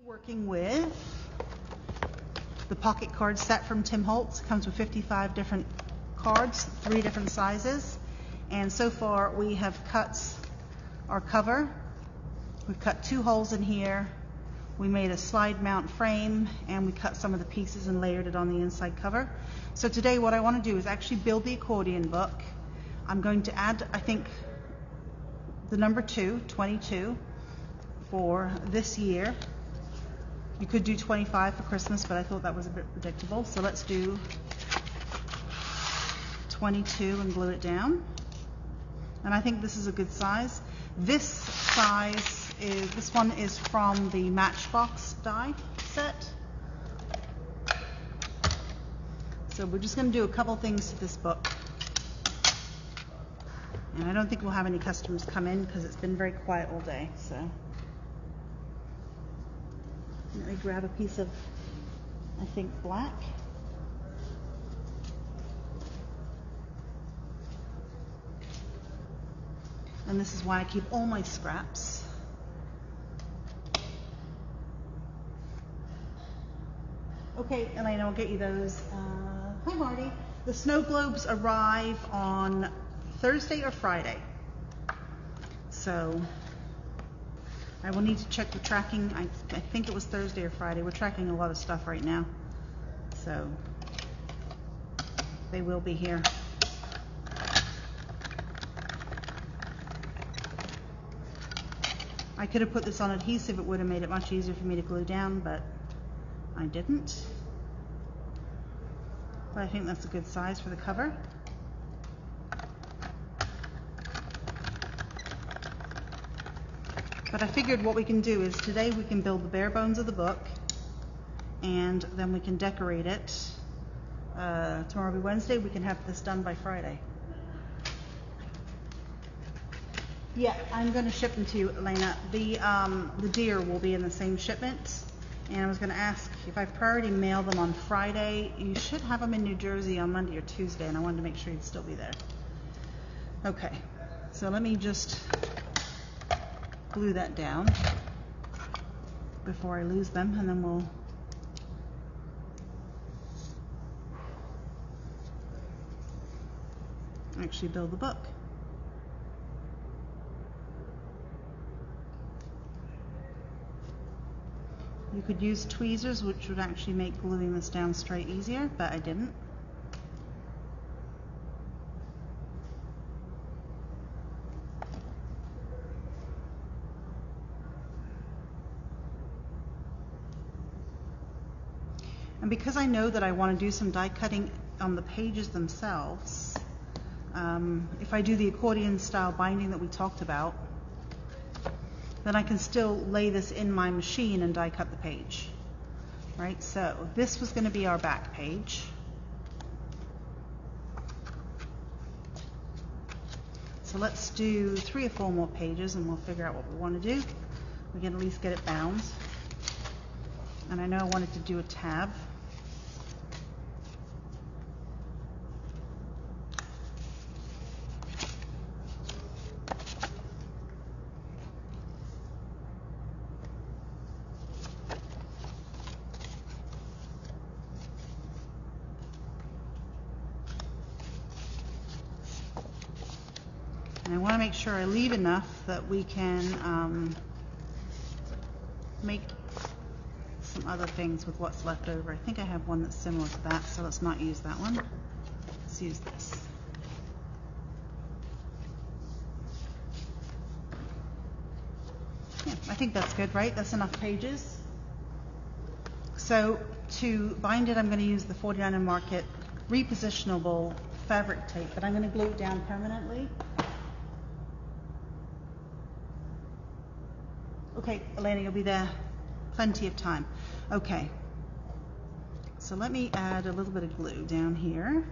Working with the pocket card set from Tim Holtz. It comes with 55 different cards, 3 different sizes, and so far we have cut our cover. We've cut 2 holes in here, we made a slide mount frame, and we cut some of the pieces and layered it on the inside cover. So today what I want to do is actually build the accordion book. I'm going to add, I think, the number 22 for this year. You could do 25 for Christmas, but I thought that was a bit predictable. So let's do 22 and glue it down. And I think this is a good size. This one is from the Matchbox die set. So we're just going to do a couple things to this book. And I don't think we'll have any customers come in because it's been very quiet all day. So let me grab a piece of, I think, black. And this is why I keep all my scraps. Okay, Elena, I'll get you those. Hi, Marty. The snow globes arrive on Thursday or Friday. So I will need to check the tracking. I think it was Thursday or Friday. We're tracking a lot of stuff right now. So they will be here. I could have put this on adhesive. It would have made it much easier for me to glue down, but I didn't. But I think that's a good size for the cover. But I figured what we can do is today we can build the bare bones of the book, and then we can decorate it. Tomorrow will be Wednesday. We can have this done by Friday. Yeah, I'm going to ship them to you, Elena. The deer will be in the same shipment, and I was going to ask if I've priority mail them on Friday. You should have them in New Jersey on Monday or Tuesday, and I wanted to make sure you'd still be there. Okay, so let me just glue that down before I lose them, and then we'll actually build the book. You could use tweezers, which would actually make gluing this down straight easier, but I didn't. And because I know that I want to do some die cutting on the pages themselves, if I do the accordion style binding that we talked about, then I can still lay this in my machine and die cut the page. Right, so this was going to be our back page. So let's do 3 or 4 more pages and we'll figure out what we want to do. We can at least get it bound. And I know I wanted to do a tab. And I want to make sure I leave enough that we can make some other things with what's left over. I think I have one that's similar to that, so let's not use that one. Let's use this. Yeah, I think that's good, right? That's enough pages. So to bind it, I'm going to use the 49 Market repositionable fabric tape, but I'm going to glue it down permanently. Okay, Elena, you'll be there plenty of time. Okay, so let me add a little bit of glue down here.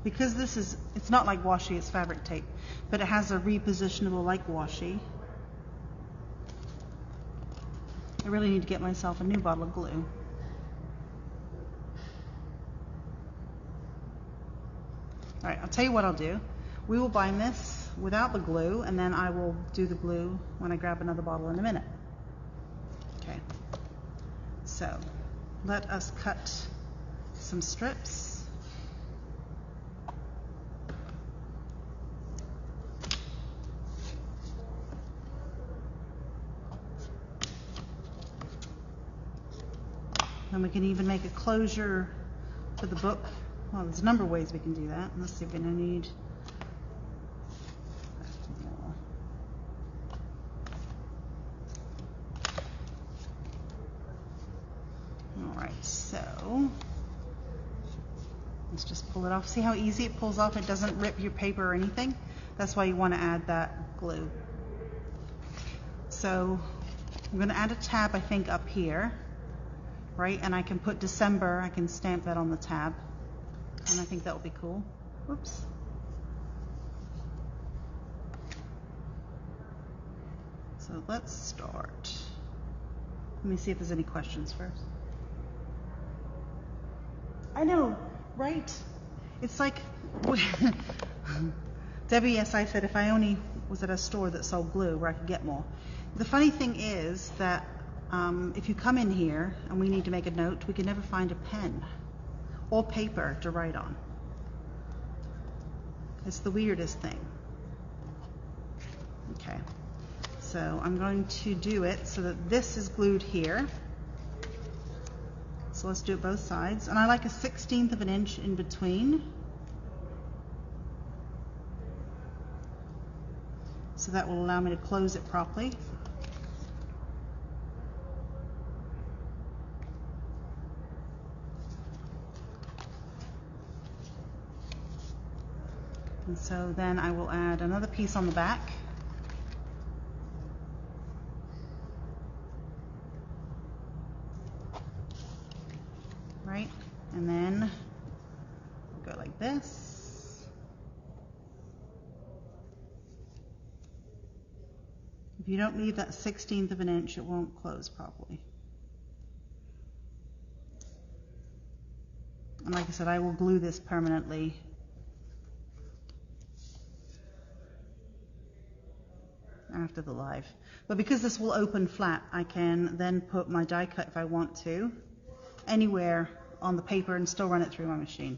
Because this is, it's not like washi, it's fabric tape, but it has a repositionable like washi. I really need to get myself a new bottle of glue. All right, I'll tell you what I'll do. We will bind this without the glue, and then I will do the glue when I grab another bottle in a minute. Okay, so let us cut some strips. And we can even make a closure to the book. Well, there's a number of ways we can do that. Let's see if we're going to need more. All right, so let's just pull it off. See how easy it pulls off? It doesn't rip your paper or anything. That's why you want to add that glue. So I'm going to add a tab, I think, up here. Right, and I can put December, I can stamp that on the tab, and I think that will be cool. Oops. So let's start. Let me see if there's any questions first. I know, right? It's like, Debbie, yes, I said if I only was at a store that sold glue where I could get more. The funny thing is that if you come in here and we need to make a note, we can never find a pen or paper to write on. It's the weirdest thing. Okay, so I'm going to do it so that this is glued here. So let's do it both sides. And I like a 1/16 of an inch in between. So that will allow me to close it properly. And so then I will add another piece on the back. Right? And then we'll go like this. If you don't leave that 1/16 of an inch, it won't close properly. And like I said, I will glue this permanently. After the live. But because this will open flat, I can then put my die cut, if I want to, anywhere on the paper and still run it through my machine.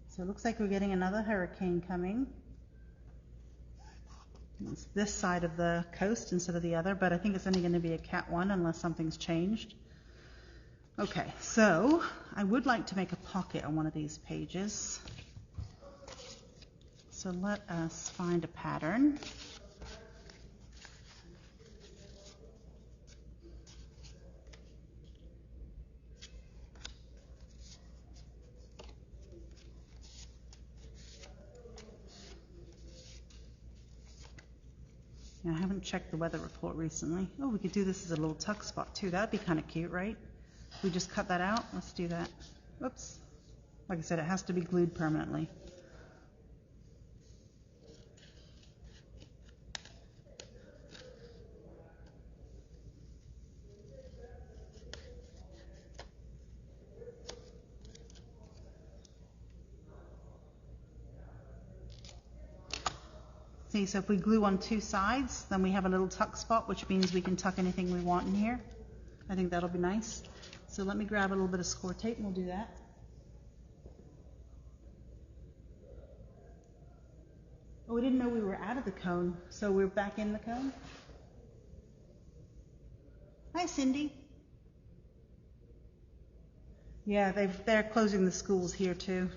So it looks like we're getting another hurricane coming. It's this side of the coast instead of the other, but I think it's only going to be a Cat 1 unless something's changed. Okay, so I would like to make a pocket on one of these pages. So let us find a pattern. I haven't checked the weather report recently. Oh, we could do this as a little tuck spot too. That'd be kind of cute, right? We just cut that out. Let's do that. Oops. Like I said, it has to be glued permanently. See, so if we glue on two sides, then we have a little tuck spot, which means we can tuck anything we want in here. I think that'll be nice. So let me grab a little bit of score tape and we'll do that. Oh, we didn't know we were out of the cone, so we're back in the cone. Hi, Cindy. Yeah, they're closing the schools here too.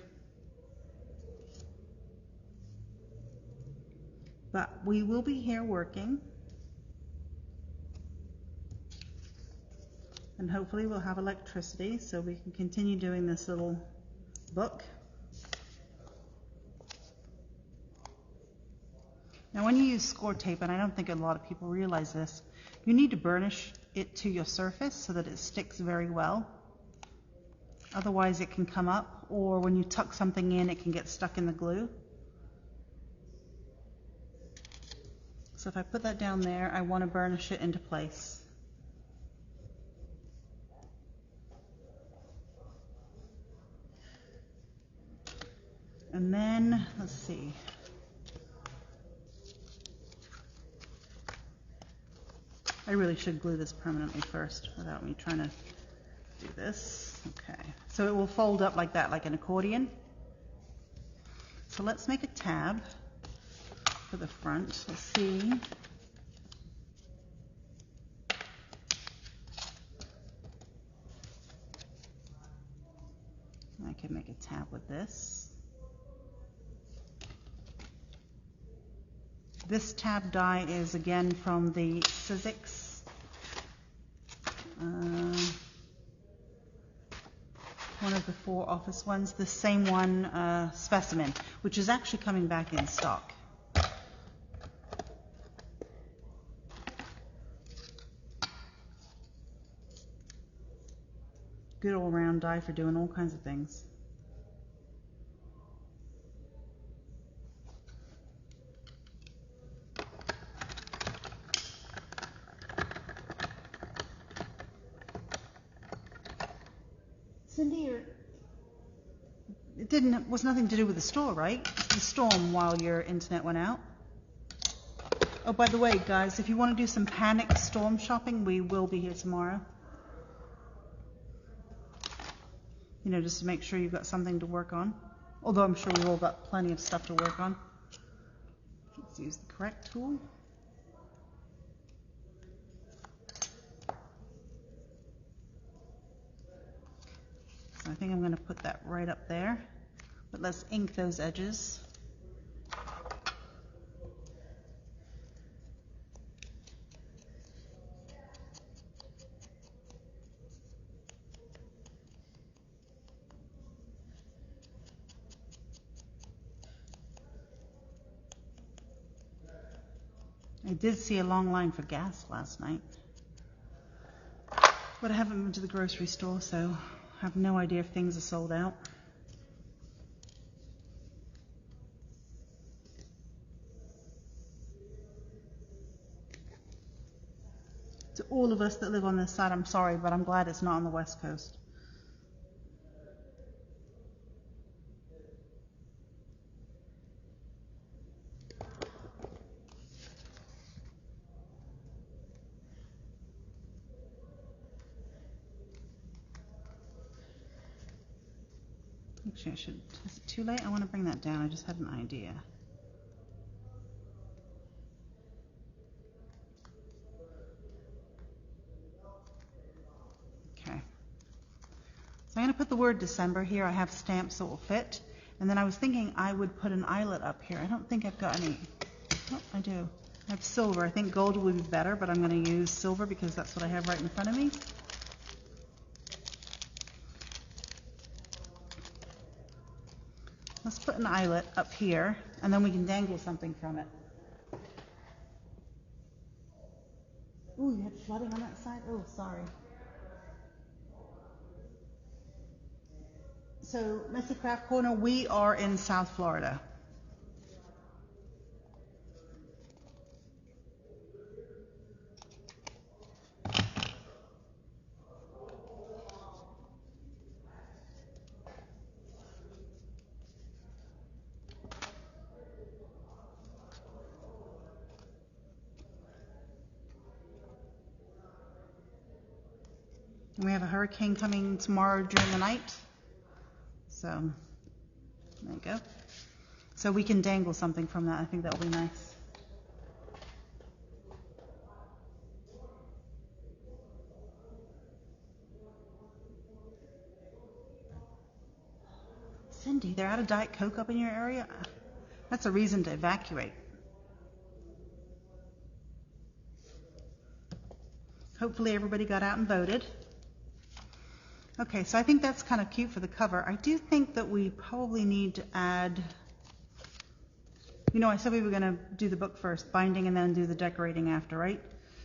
But we will be here working. And hopefully we'll have electricity so we can continue doing this little book. Now when you use score tape, and I don't think a lot of people realize this, you need to burnish it to your surface so that it sticks very well. Otherwise it can come up, or when you tuck something in, it can get stuck in the glue. So if I put that down there, I want to burnish it into place. And then, let's see. I really should glue this permanently first without me trying to do this. Okay, so it will fold up like that, like an accordion. So let's make a tab for the front. Let's see. I can make a tab with this. This tab die is again from the Sizzix. One of the 4 office ones. The same one, Specimen, which is actually coming back in stock. Good all-round die for doing all kinds of things. Cindy, it was nothing to do with the store, right? The storm while your internet went out. Oh, by the way, guys, if you want to do some panic storm shopping, we will be here tomorrow. You know, just to make sure you've got something to work on. Although I'm sure we've all got plenty of stuff to work on. Let's use the correct tool. So I think I'm going to put that right up there. But let's ink those edges. I did see a long line for gas last night, but I haven't been to the grocery store, so I have no idea if things are sold out. To all of us that live on this side, I'm sorry, but I'm glad it's not on the West Coast. Actually, I should. Is it too late? I want to bring that down. I just had an idea. Okay. So I'm going to put the word December here. I have stamps so it will fit. And then I was thinking I would put an eyelet up here. I don't think I've got any. Oh, I do. I have silver. I think gold would be better, but I'm going to use silver because that's what I have right in front of me. Let's put an eyelet up here, and then we can dangle something from it. Ooh, you had flooding on that side? Oh, sorry. So, Messy Craft Corner, we are in South Florida. We have a hurricane coming tomorrow during the night. So, there you go. So we can dangle something from that. I think that will be nice. Cindy, they're out of Diet Coke up in your area? That's a reason to evacuate. Hopefully everybody got out and voted. Okay, so I think that's kind of cute for the cover. I do think that we probably need to add You know, I said we were going to do the book first, binding, and then do the decorating after, right?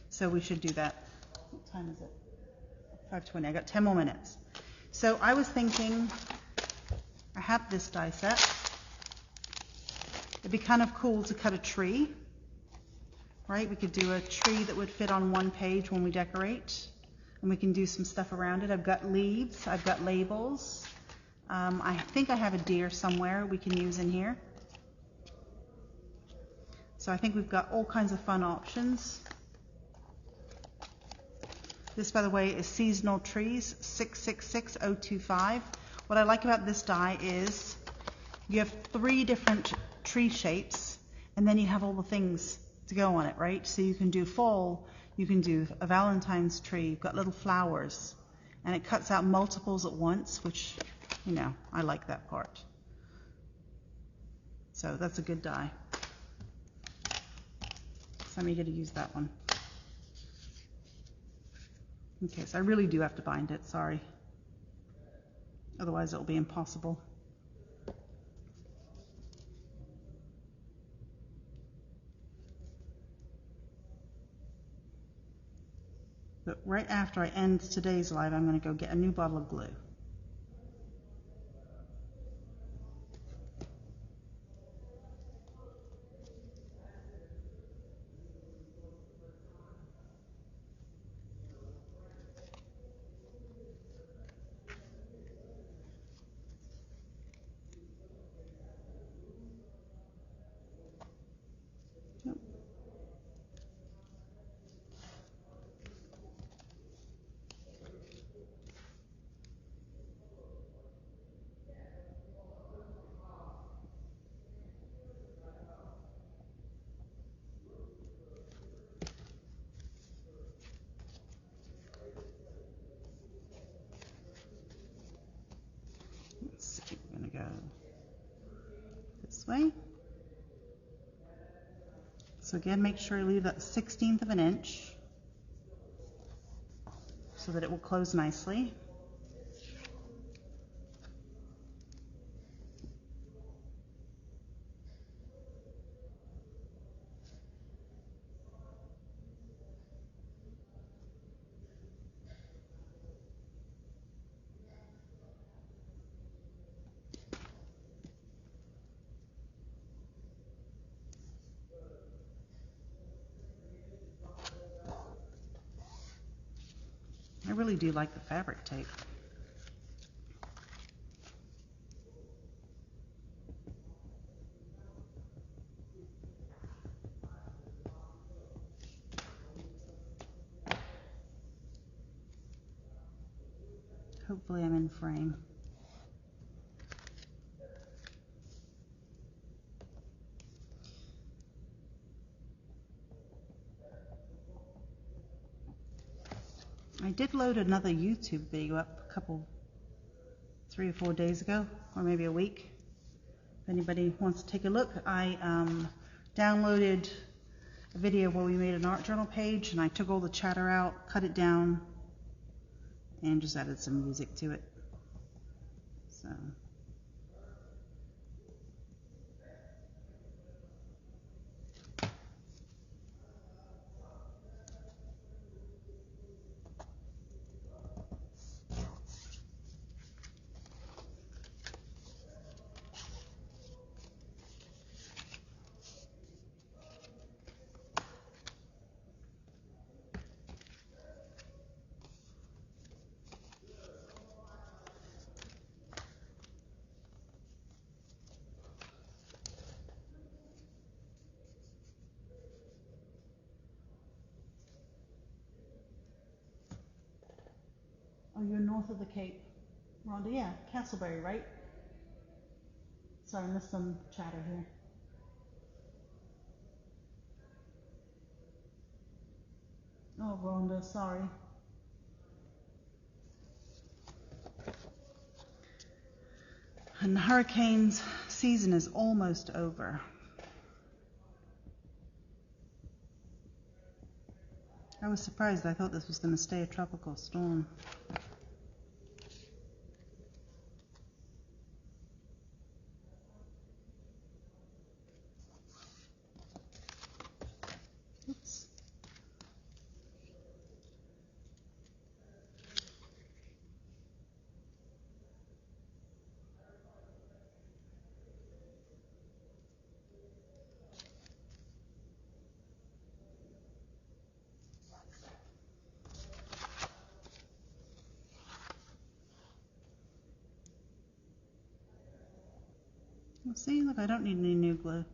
So we should do that. What time is it? 5:20. I got 10 more minutes. So I was thinking, I have this die set. It'd be kind of cool to cut a tree, right? We could do a tree that would fit on one page when we decorate, and we can do some stuff around it. I've got leaves, I've got labels. I think I have a deer somewhere we can use in here. So I think we've got all kinds of fun options. This, by the way, is Seasonal Trees 666025. What I like about this die is you have 3 different tree shapes, and then you have all the things to go on it, right? So you can do fall, you can do a Valentine's tree, you've got little flowers, and it cuts out multiples at once, which, you know, I like that part. So that's a good die. So I'm eager to use that one. Okay, so I really do have to bind it, sorry. Otherwise it'll be impossible. But right after I end today's live, I'm going to go get a new bottle of glue. Yep. Let's see, we're going to go this way. So again, make sure you leave that 1/16 of an inch so that it will close nicely. I really do like the fabric tape. Hopefully I'm in frame. I did load another YouTube video up a couple, 3 or 4 days ago, or maybe a week. If anybody wants to take a look, I downloaded a video where we made an art journal page, and I took all the chatter out, cut it down, and just added some music to it. So. Oh, you're north of the Cape. Rhonda, yeah, Castleberry, right? Sorry, I missed some chatter here. Oh, Rhonda, sorry. And the hurricane's season is almost over. I was surprised. I thought this was going to stay a tropical storm. Well, see, look, I don't need any new glue.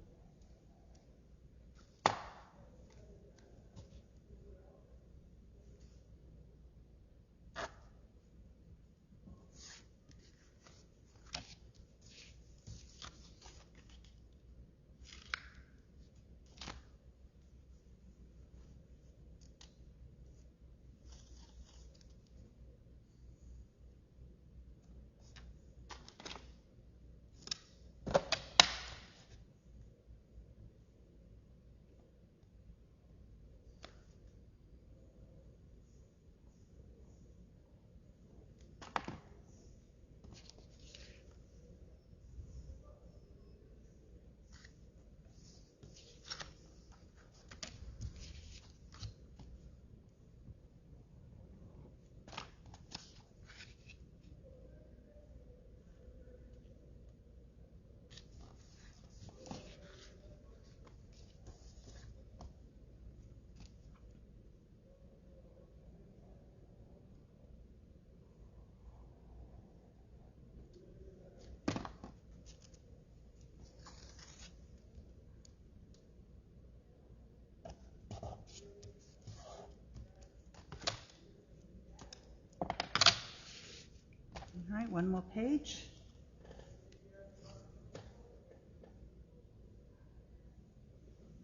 All right, one more page.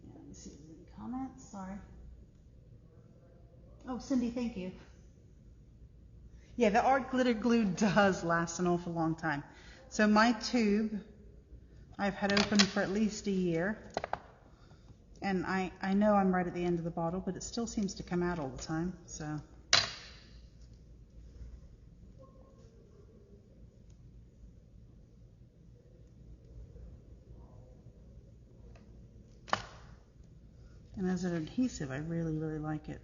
Yeah, let me see if there's any comments. Sorry. Oh, Cindy, thank you. Yeah, the art glitter glue does last an awful long time. So my tube I've had open for at least a year. And I know I'm right at the end of the bottle, but it still seems to come out all the time. So. And as an adhesive, I really, really like it.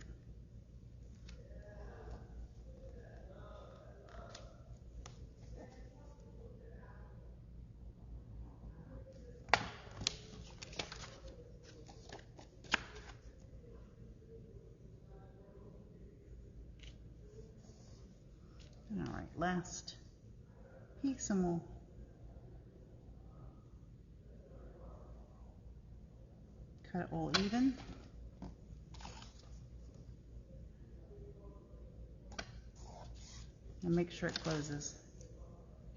All right, last piece, and we'll cut it all even. And make sure it closes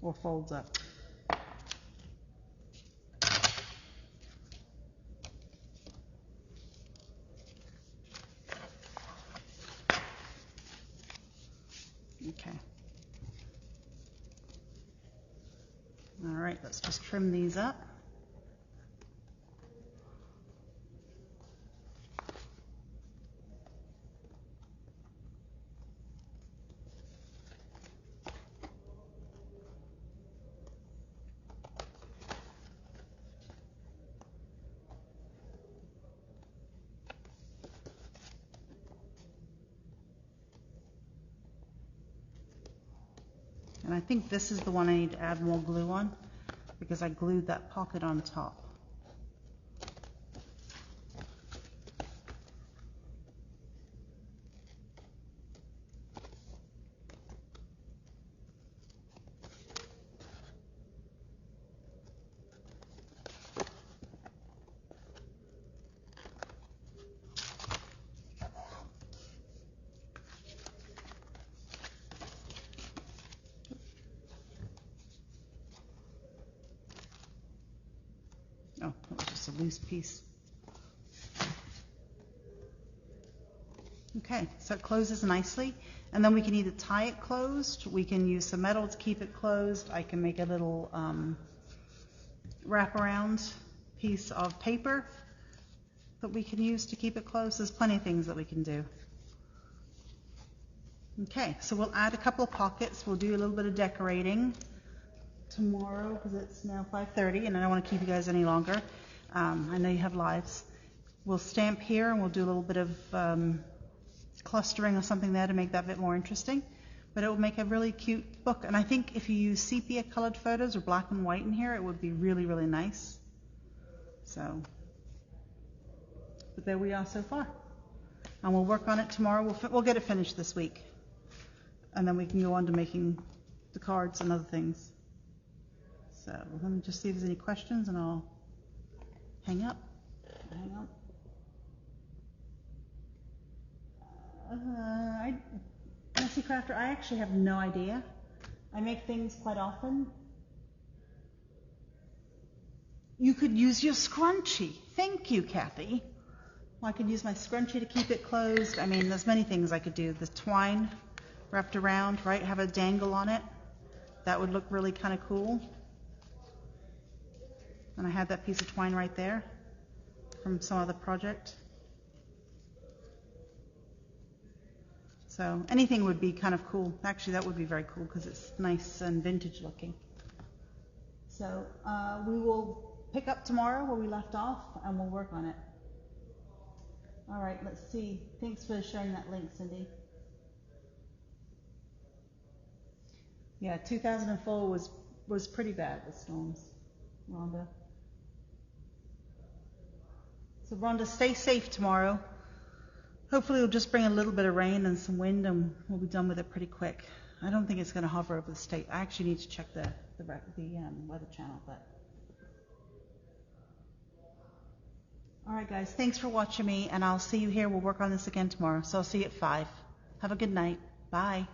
or folds up. Okay. All right, let's just trim these up. And I think this is the one I need to add more glue on because I glued that pocket on top. Oh, that was just a loose piece. Okay, so it closes nicely, and then we can either tie it closed, we can use some metal to keep it closed, I can make a little wraparound piece of paper that we can use to keep it closed. There's plenty of things that we can do. Okay, so we'll add a couple of pockets, we'll do a little bit of decorating tomorrow because it's now 5:30 and I don't want to keep you guys any longer. I know you have lives. We'll stamp here and we'll do a little bit of clustering or something there to make that a bit more interesting. But it will make a really cute book. And I think if you use sepia colored photos or black and white in here, it would be really, really nice. So, but there we are so far. And we'll work on it tomorrow. We'll get it finished this week. And then we can go on to making the cards and other things. So let me just see if there's any questions and I'll hang up. Messy Crafter, I actually have no idea. I make things quite often. You could use your scrunchie. Thank you, Kathy. Well, I could use my scrunchie to keep it closed. I mean, there's many things I could do. The twine wrapped around, right? Have a dangle on it. That would look really kind of cool. And I had that piece of twine right there from some other project. So anything would be kind of cool. Actually, that would be very cool because it's nice and vintage looking. So we will pick up tomorrow where we left off and we'll work on it. All right, let's see. Thanks for sharing that link, Cindy. Yeah, 2004 was pretty bad with storms, Rhonda. So Rhonda, stay safe tomorrow. Hopefully it'll just bring a little bit of rain and some wind and we'll be done with it pretty quick. I don't think it's going to hover over the state. I actually need to check the weather channel. But all right, guys, thanks for watching me, and I'll see you here. We'll work on this again tomorrow. So I'll see you at 5. Have a good night. Bye.